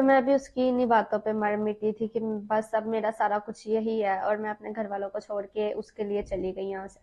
तो मैं भी उसकी इन्हीं बातों पे मर मिटी थी कि बस अब मेरा सारा कुछ यही है और मैं अपने घर वालों को छोड़ के उसके लिए चली गई यहाँ से।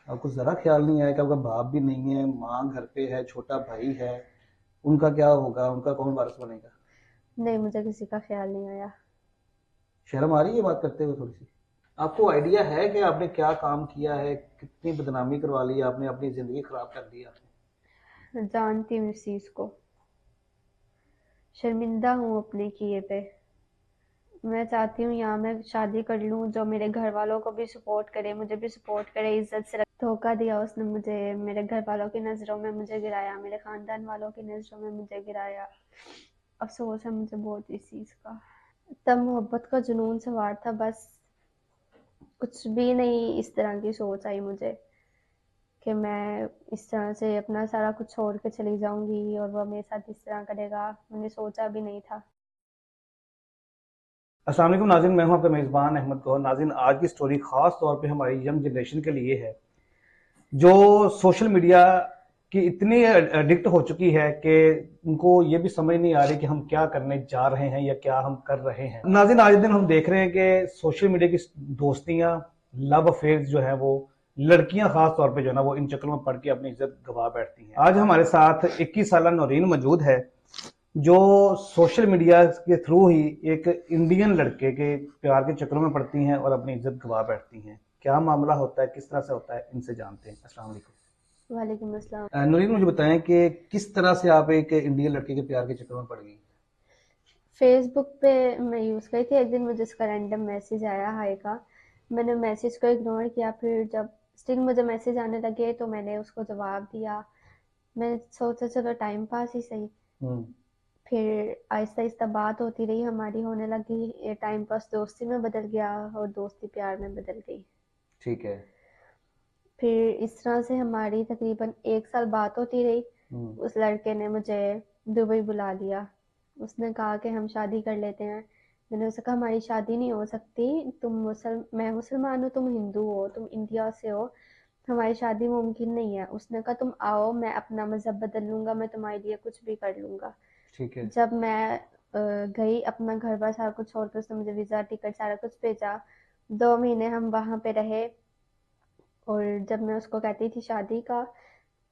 आपको ज़रा ख्याल नहीं आया कि आपका बाप भी नहीं है, माँ घर पे है, छोटा भाई है, उनका क्या होगा, उनका कौन वारिस बनेगा? नहीं, मुझे किसी का ख्याल नहीं आया। शर्म आ रही है बात करते हुए थोड़ी सी? आपको आइडिया है कि आपने क्या काम किया है, कितनी बदनामी करवा ली आपने, अपनी ज़िंदगी खराब कर दी आपने? जानती हूँ इस चीज को, शर्मिंदा हूँ अपने किए पे। मैं चाहती हूँ यहाँ मैं शादी कर लूँ जो मेरे घर वालों को भी सपोर्ट करे, मुझे भी सपोर्ट करे, इज्जत से रखे। धोखा दिया उसने मुझे, मेरे घर वालों की नज़रों में मुझे गिराया, मेरे खानदान वालों की नज़रों में मुझे गिराया। अफसोस है मुझे बहुत इस चीज़ का। तब मोहब्बत का जुनून सवार था बस, कुछ भी नहीं इस तरह की सोच आई मुझे कि मैं इस तरह से अपना सारा कुछ छोड़ के चली जाऊंगी और वो मेरे साथ इस तरह करेगा। मैंने सोचा भी नहीं था। अस्सलाम वालेकुम नाज़रीन, मैं हूं आपका मेज़बान अहमद गौहर। नाज़रीन, आज की स्टोरी ख़ास तौर पे हमारी यंग जनरेशन के लिए है जो सोशल मीडिया की इतनी एडिक्ट हो चुकी है कि उनको ये भी समझ नहीं आ रही कि हम क्या करने जा रहे हैं या क्या हम कर रहे हैं। नाज़रीन, आज दिन हम देख रहे हैं कि सोशल मीडिया की दोस्तियां, लव अफेयर्स जो है वो लड़कियां खास तौर पे जो है ना वो इन चक्करों में पड़ के अपनी इज्जत गवा बैठती हैं। आज हमारे साथ 21 साल नौरीन मौजूद है जो सोशल मीडिया के थ्रू ही एक इंडियन लड़के के प्यार के चक्करों में पड़ती हैं और अपनी इज्जत गवा बैठती हैं। क्या मामला होता है, किस तरह से होता है, इनसे जानते हैं। अस्सलाम वालेकुम। वालेकुम अस्सलाम। नूरीन, मुझे बताएं कि किस तरह से आप एक इंडियन लड़के के प्यार के चक्कर में पड़ गई? फेसबुक पे मैं यूज़ करी थी, एक दिन मुझे उसका रैंडम मैसेज आया हाय का। मैंने मैसेज को इग्नोर किया, फिर जब स्टिल मुझे मैसेज आने लगे तो मैंने उसको जवाब दिया। मैंने सोचा चलो टाइम पास ही सही। हम्म। फिर आहिस्ता आहिस्ता बात होती रही, हमारी होने लगी, ये टाइम पास दोस्ती में बदल गया और दोस्ती प्यार में बदल गई। ठीक है। फिर इस तरह से हमारी तकरीबन 1 साल बात होती रही। हम्म। उस लड़के ने मुझे दुबई बुला लिया। उसने कहा कि हम शादी कर लेते हैं। मैंने उससे कहा हमारी शादी नहीं हो सकती, मैं मुसलमान हूँ, तुम हिंदू हो, तुम इंडिया से हो, हमारी शादी मुमकिन नहीं है। उसने कहा तुम आओ, मैं अपना मजहब बदल लूंगा, मैं तुम्हारे लिए कुछ भी कर लूंगा। ठीक है। जब मैं गई अपना घर बार सारा कुछ छोड़ के, उसने मुझे वीज़ा टिकट सारा कुछ भेजा। 2 महीने हम वहाँ पे रहे और जब मैं उसको कहती थी शादी का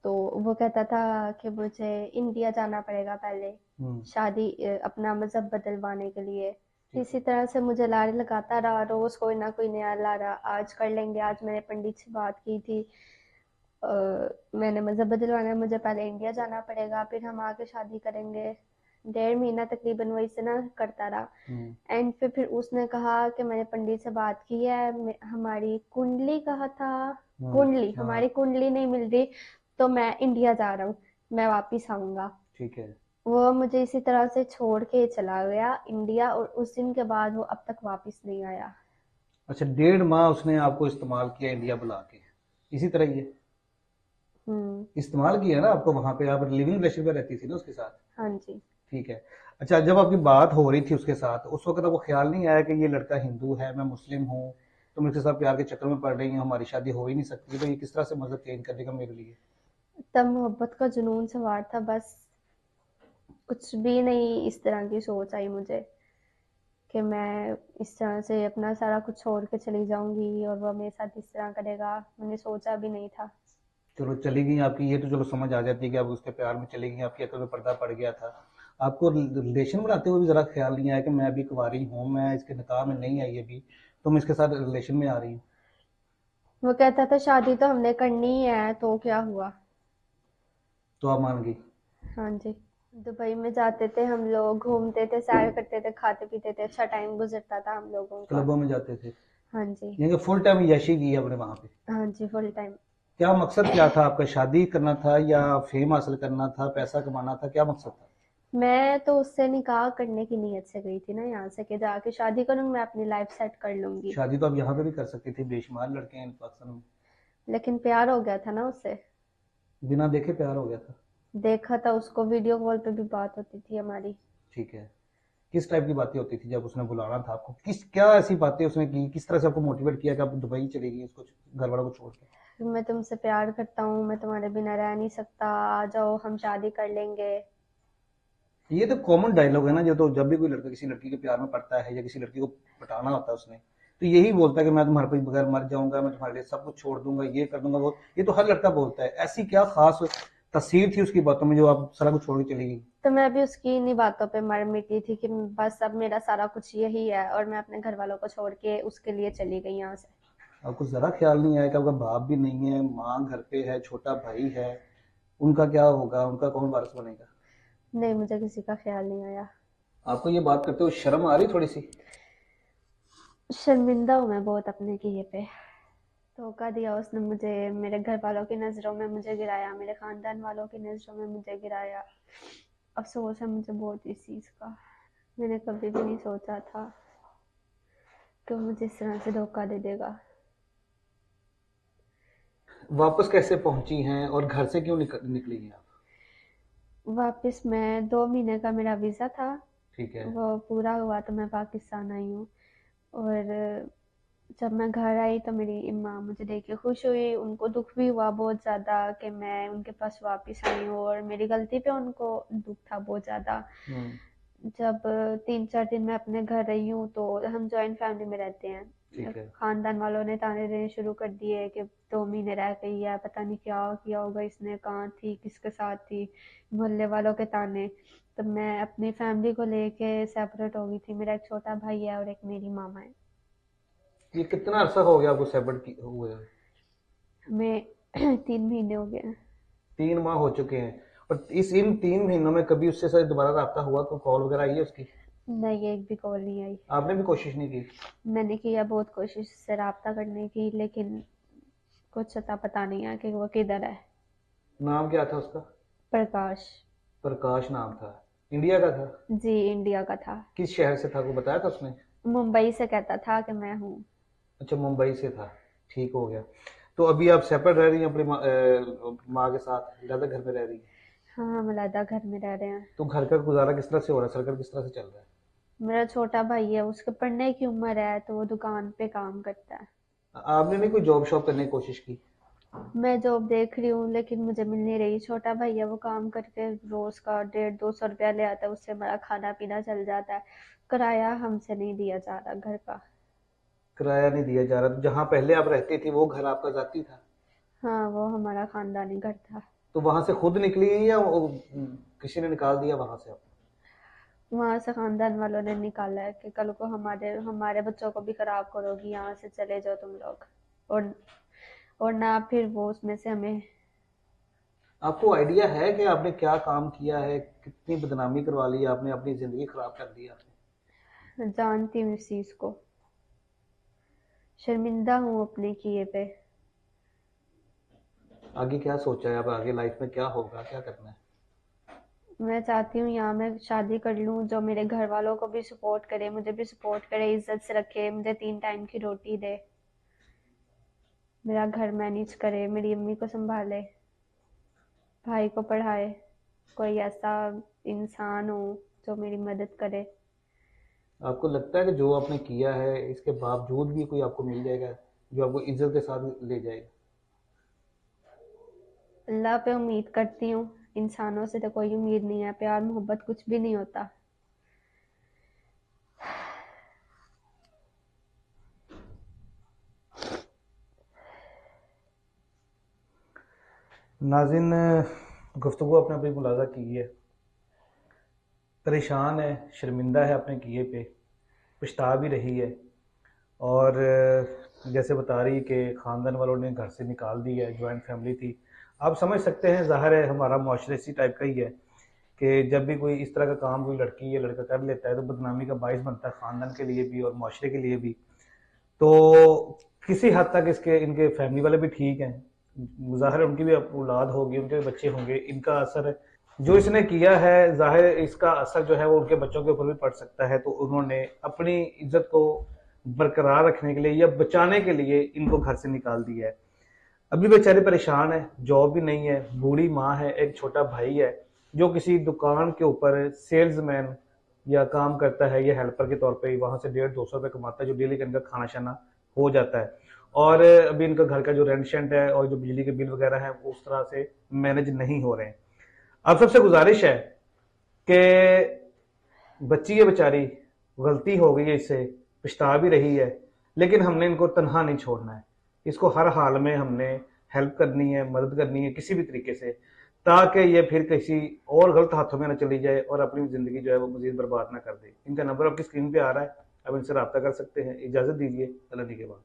तो वो कहता था कि मुझे इंडिया जाना पड़ेगा पहले हम्म। शादी अपना मजहब बदलवाने के लिए। ठीक इसी है। तरह से मुझे लारे लगाता रहा, रोज कोई ना कोई नया लारा, आज कर लेंगे, आज मैंने पंडित से बात की थी, मैंने मजहब बदलवाना है, मुझे पहले इंडिया जाना पड़ेगा, फिर हम आके शादी करेंगे। 1.5 महीना तकरीबन वही से ना करता रहा। हम्म। एंड पे फिर उसने कहा कि मैंने पंडित से बात की है, हमारी कुंडली कहा था, कुंडली हाँ। हमारी कुंडली नहीं मिल रही, तो मैं इंडिया जा रहा हूँ, मैं वापिस आऊंगा। ठीक है। वो मुझे इसी तरह से छोड़ के चला गया इंडिया और उस दिन के बाद वो अब तक वापिस नहीं आया। अच्छा, 1.5 माह उसने आपको इस्तेमाल किया इंडिया बुला के, इसी तरह ये हम्म। इस्तेमाल किया ना आपको? वहां पे आप लिविंग रिलेशन में रहती थी ना उसके साथ? हाँ जी। ठीक है। अच्छा, जब आपकी बात हो रही थी उसके साथ, उस वक्त आपको ख्याल नहीं आया कि ये लड़का हिंदू है, मैं मुस्लिम हूँ, तुम इसके साथ प्यार के चक्कर में पड़ रही हो, हमारी शादी हो ही नहीं सकती, तो ये किस तरह से मजहब चेंज कर देगा मेरे लिए? तब मोहब्बत का जुनून सवार था बस, कुछ भी नहीं इस तरह की सोच आई मुझे कि मैं इस तरह से अपना सारा कुछ छोड़ के चली जाऊंगी और वो मेरे साथ इस तरह करेगा। मैंने सोचा भी नहीं था। चलो चली गई आपकी, ये तो चलो समझ आ जाती है कि आप उसके प्यार में चली गई, आपकी अकल में पर्दा पड़ गया था। आपको रिलेशन बनाते हुए भी जरा ख्याल नहीं आया कि मैं अभी कुंवारी हूँ, मैं इसके निकाह में नहीं आई अभी, तुम इसके साथ रिलेशन में आ रही हो? वो कहता था शादी तो हमने करनी ही है, तो क्या हुआ। तो आप मान गई? हाँ जी। दुबई में जाते थे हम लोग, घूमते थे, सैर करते थे, खाते पीते थे, अच्छा टाइम गुजरता था हम लोगों का। क्लबों में जाते थे? हाँ जी। यानी कि फुल टाइम यशी की है आपने वहां पे? हाँ जी, फुल टाइम। क्या मकसद क्या था आपका? शादी करना था या फेम हासिल करना था, पैसा कमाना था, क्या मकसद था? मैं तो उससे निकाह करने की नीयत से गई थी ना यहाँ से, कि जाके शादी करूंगी, मैं अपनी लाइफ सेट कर लूंगी। शादी तो आप यहाँ पे भी कर सकती थी, बेशुमार लड़के हैं पाकिस्तान में। लेकिन प्यार हो गया था ना उससे। बिना देखे प्यार हो गया था? देखा था उसको, वीडियो कॉल पे भी बात होती थी हमारी। ठीक है। किस टाइप की बातें होती थी जब उसने बुलाना था आपको? किस क्या ऐसी बातें उसने की, किस तरह से आपको मोटिवेट किया कि आप दुबई चली गई उसको घर वालों को छोड़ के? मैं तुमसे प्यार करता हूँ, मैं तुम्हारे बिना रह नहीं सकता, आ जाओ हम शादी कर लेंगे। ये तो कॉमन डायलॉग है ना, जो तो जब भी कोई लड़का किसी लड़की के प्यार में पड़ता है या किसी लड़की को पटाना होता है उसने, तो यही बोलता है कि मैं तुम्हारे पे बगैर मर जाऊंगा, मैं तुम्हारे लिए सब कुछ छोड़ दूंगा, ये कर दूंगा वो। ये तो हर लड़का बोलता है। ऐसी क्या खास तस्वीर थी उसकी बातों में जो आप सारा कुछ छोड़ के चली गई? तो मैं भी उसकी इन्हीं बातों पे मर मिटी थी कि बस अब मेरा सारा कुछ यही है, और मैं अपने घर वालों को छोड़ के उसके लिए चली गई यहाँ से। आपको जरा ख्याल नहीं आया कि आपका बाप भी नहीं है, माँ घर पे है, छोटा भाई है, उनका क्या होगा, उनका कौन वारिस बनेगा? नहीं, मुझे किसी का ख्याल नहीं आया। आपको ये बात करते हुए शर्म आ रही थोड़ी सी? शर्मिंदा हूँ मैं बहुत अपने किए पे। धोखा दिया उसने मुझे, मेरे घर वालों की नज़रों में मुझे गिराया, मेरे खानदान वालों की नज़रों में मुझे गिराया। अफसोस है मुझे बहुत इस चीज़ का। मैंने कभी भी नहीं सोचा था कि वो मुझे इस तरह से धोखा दे देगा। वापस कैसे पहुंची हैं और घर से क्यों निकली हैं आप? वापस मैं 2 महीने का मेरा वीज़ा था, ठीक है। वो पूरा हुआ तो मैं पाकिस्तान आई हूँ। और जब मैं घर आई तो मेरी माँ मुझे देख के खुश हुई, उनको दुख भी हुआ बहुत ज़्यादा कि मैं उनके पास वापस आई हूँ, और मेरी गलती पे उनको दुख था बहुत ज़्यादा। हम्म। जब 3-4 दिन मैं अपने घर रही हूँ तो हम जॉइंट फैमिली में रहते हैं। ठीक है। खानदान वालों ने ताने देने शुरू कर दिए कि 2 महीने रह गई है, पता नहीं क्या किया होगा इसने, कहाँ थी, किसके साथ थी, मोहल्ले वालों के ताने। तो मैं अपनी फैमिली को लेके सेपरेट हो गई थी। मेरा एक छोटा भाई है और एक मेरी मामा है। ये कितना अरसा हो गया आपको सेपरेट हुए? हमें 3 महीने हो गए हैं। 3 माह हो चुके हैं। और इन 3 महीनों में कभी उससे सर दोबारा रब्ता हुआ, कोई कॉल वगैरह आई है उसकी? नहीं, एक भी कॉल नहीं आई। आपने भी कोशिश नहीं की? मैंने किया बहुत कोशिश से रब्ता करने की, लेकिन कुछ अता पता नहीं है कि वो किधर है। नाम क्या था उसका? प्रकाश। प्रकाश नाम था। इंडिया का था? जी, इंडिया का था। किस शहर से था, को बताया था उसने? मुंबई से कहता था कि मैं हूँ। अच्छा, मुंबई से था। ठीक हो गया। तो अभी आप सेपरेट रह रही हैं अपनी माँ के साथ, ज्यादा घर में रह रही हैं? हाँ, हम अलग घर में रह रहे हैं। तो घर का गुजारा किस तरह से हो रहा है, सर्कल किस तरह से चल रहा मेरा छोटा भाई है, उसके पढ़ने की उम्र है तो वो दुकान पे काम करता है। है? आपने नहीं कोई जॉब शॉप करने की कोशिश की? मैं जॉब देख रही हूँ लेकिन मुझे मिल नहीं रही। छोटा भाई है, वो काम करके रोज का 150-200 रुपया ले आता है, उससे हमारा खाना पीना चल जाता है। किराया हमसे नहीं दिया जा रहा घर का। किराया नहीं दिया जा रहा? तो जहाँ पहले आप रहती थी वो घर आपका जाती था? हाँ, वो हमारा खानदानी घर था। तो वहां से खुद निकली या किसी ने निकाल दिया वहां से आपको? वहां से खानदान वालों ने निकाला है कि कल को हमारे हमारे बच्चों को भी खराब करोगी, यहाँ से चले जाओ तुम लोग। और और ना फिर वो उसमें से हमें। आपको आइडिया है कि आपने क्या काम किया है, कितनी बदनामी करवा ली आपने, अपनी जिंदगी खराब कर दी आपने? जानती हूँ इस चीज को। शर्मिंदा हूँ अपने किए पे। आगे क्या सोचा है, अब आगे लाइफ में क्या होगा, क्या करना है? मैं चाहती हूँ यहाँ मैं शादी कर लूँ, जो मेरे घर वालों को भी सपोर्ट करे, मुझे भी सपोर्ट करे, इज्जत से रखे, मुझे 3 टाइम की रोटी दे, मेरा घर मैनेज करे, मेरी अम्मी को संभाले, भाई को पढ़ाए। कोई ऐसा इंसान हो जो मेरी मदद करे। आपको लगता है कि जो आपने किया है इसके बावजूद भी कोई आपको मिल जाएगा जो आपको इज्जत के साथ ले जाएगा? अल्लाह पे उम्मीद करती हूँ। इंसानों से तो कोई उम्मीद नहीं है, प्यार मोहब्बत कुछ भी नहीं होता। नाजिन, गुफ्तगू आपने अपनी मुलाजा की है, परेशान है, शर्मिंदा है अपने किए पे, पछता भी रही है। और जैसे बता रही कि ख़ानदान वालों ने घर से निकाल दिया है, जॉइंट फैमिली थी। आप समझ सकते हैं, ज़ाहिर है हमारा माशरा इसी टाइप का ही है कि जब भी कोई इस तरह का काम कोई लड़की या लड़का कर लेता है तो बदनामी का बायस बनता है ख़ानदान के लिए भी और माशरे के लिए भी। तो किसी हद तक इसके इनके फैमिली वाले भी ठीक हैं, ज़ाहिर है उनकी भी औलाद होगी, उनके भी बच्चे होंगे, इनका असर जो इसने किया है ज़ाहिर इसका असर जो है वो उनके बच्चों के ऊपर भी पड़ सकता है। तो उन्होंने अपनी इज्जत को बरकरार रखने के लिए या बचाने के लिए इनको घर से निकाल दिया है। अभी बेचारे परेशान है, जॉब भी नहीं है, बूढ़ी माँ है, एक छोटा भाई है जो किसी दुकान के ऊपर सेल्समैन या काम करता है या हेल्पर के तौर पे वहां से 150-200 रुपये कमाता है, जो डेली का इनका खाना शाना हो जाता है। और अभी इनका घर का जो रेंट शेंट है और जो बिजली के बिल वगैरह है वो उस तरह से मैनेज नहीं हो रहे हैं। अब सबसे गुजारिश है कि बच्ची है बेचारी, गलती हो गई है, इससे पछता भी रही है, लेकिन हमने इनको तनहा नहीं छोड़ना है। इसको हर हाल में हमने हेल्प करनी है, मदद करनी है किसी भी तरीके से, ताकि ये फिर किसी और गलत हाथों में ना चली जाए और अपनी ज़िंदगी जो है वो मज़ीद बर्बाद ना कर दे। इनका नंबर आपकी स्क्रीन पे आ रहा है, आप इनसे राब्ता कर सकते हैं। इजाज़त दीजिए, अल्लाह के बाद।